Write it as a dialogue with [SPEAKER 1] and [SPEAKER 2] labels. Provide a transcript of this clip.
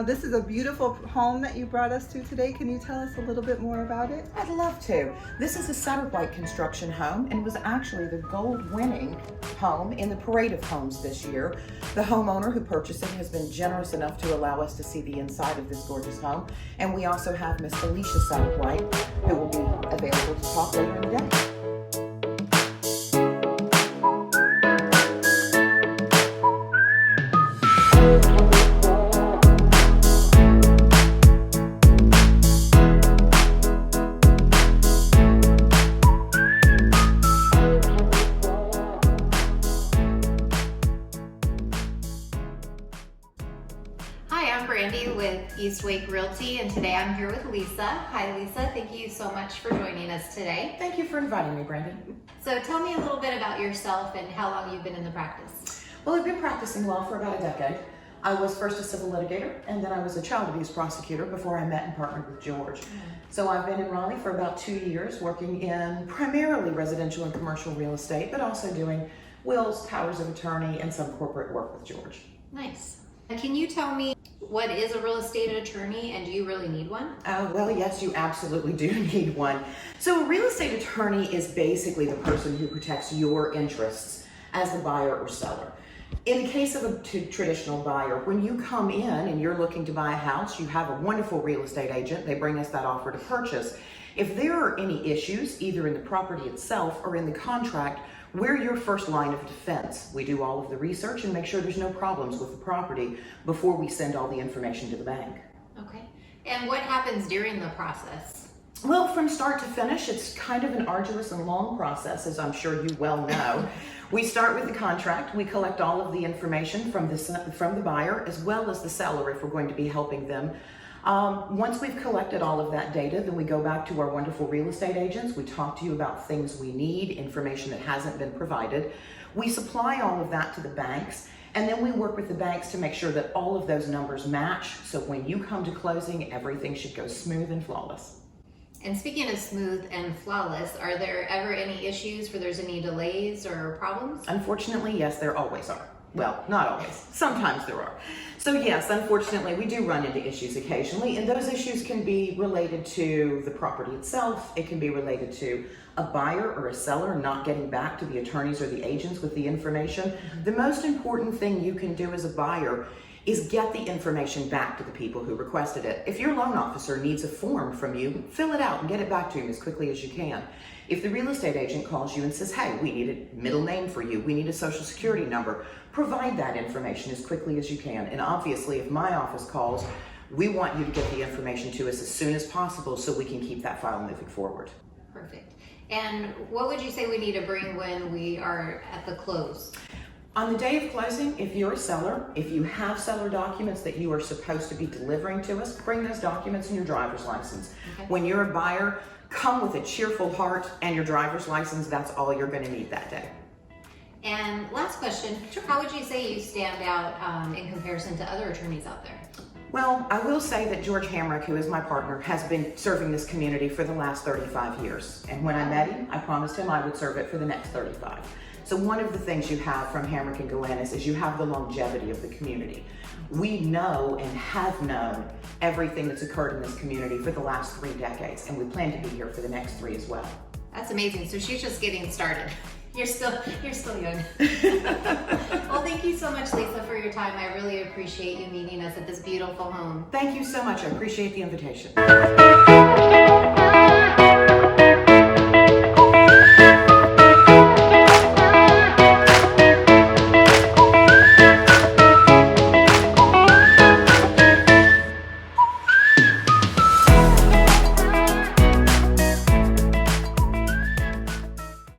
[SPEAKER 1] This is a beautiful home that you brought us to today. Can you tell us a little bit more about it?
[SPEAKER 2] I'd love to. This is a Satterwhite Construction home and was actually the gold-winning home in the parade of homes this year. The homeowner who purchased it has been generous enough to allow us to see the inside of this gorgeous home. And we also have Miss Alicia Satterwhite, who will be available to talk later in the day.
[SPEAKER 3] Hi, I'm Brandy with East Wake Realty, and today I'm here with Lisa. Hi, Lisa. Thank you so much for joining us today.
[SPEAKER 2] Thank you for inviting me, Brandy.
[SPEAKER 3] So tell me a little bit about yourself and how long you've been in the practice.
[SPEAKER 2] Well, I've been practicing law for about a decade. I was first a civil litigator, and then I was a child abuse prosecutor before I met and partnered with George. So I've been in Raleigh for about 2 years, working in primarily residential and commercial real estate, but also doing wills, powers of attorney, and some corporate work with George.
[SPEAKER 3] Nice. Can you tell me what is a real estate attorney, and do you really need one?
[SPEAKER 2] Well, yes, you absolutely do need one. So a real estate attorney is basically the person who protects your interests as the buyer or seller. In the case of a traditional buyer, when you come in and you're looking to buy a house, you have a wonderful real estate agent. They bring us that offer to purchase. If there are any issues, either in the property itself or in the contract, we're your first line of defense. We do all of the research and make sure there's no problems with the property before we send all the information to the bank.
[SPEAKER 3] Okay. And what happens during the process?
[SPEAKER 2] Well, from start to finish, it's kind of an arduous and long process, as I'm sure you well know. We start with the contract. We collect all of the information from the buyer as well as the seller if we're going to be helping them. Once we've collected all of that data, then we go back to our wonderful real estate agents. We talk to you about things we need, information that hasn't been provided. We supply all of that to the banks, and then we work with the banks to make sure that all of those numbers match. So when you come to closing, everything should go smooth and flawless.
[SPEAKER 3] And speaking of smooth and flawless, are there ever any issues where there's any delays or problems?
[SPEAKER 2] Unfortunately, yes, there always are. Well, not always. Sometimes there are. So yes, unfortunately, we do run into issues occasionally, and those issues can be related to the property itself. It can be related to a buyer or a seller not getting back to the attorneys or the agents with the information. The most important thing you can do as a buyer is get the information back to the people who requested it. If your loan officer needs a form from you, fill it out and get it back to him as quickly as you can. If the real estate agent calls you and says, hey, we need a middle name for you, we need a social security number, provide that information as quickly as you can. And obviously, if my office calls, we want you to get the information to us as soon as possible so we can keep that file moving forward.
[SPEAKER 3] Perfect. And what would you say we need to bring when we are at the close?
[SPEAKER 2] On the day of closing, if you're a seller, if you have seller documents that you are supposed to be delivering to us, bring those documents and your driver's license.
[SPEAKER 3] Okay.
[SPEAKER 2] When you're a buyer, come with a cheerful heart and your driver's license. That's all you're going to need that day.
[SPEAKER 3] And last question, how would you say you stand out in comparison to other attorneys out there?
[SPEAKER 2] Well, I will say that George Hamrick, who is my partner, has been serving this community for the last 35 years. And when I met him, I promised him I would serve it for the next 35. So one of the things you have from Hamrick and Galanis is you have the longevity of the community. We know and have known everything that's occurred in this community for the last 3 decades, and we plan to be here for the next 3 as well.
[SPEAKER 3] That's amazing. So she's just getting started. You're still young. Well, thank you so much, Lisa, for your time. I really appreciate you meeting us at this beautiful home.
[SPEAKER 2] Thank you so much. I appreciate the invitation.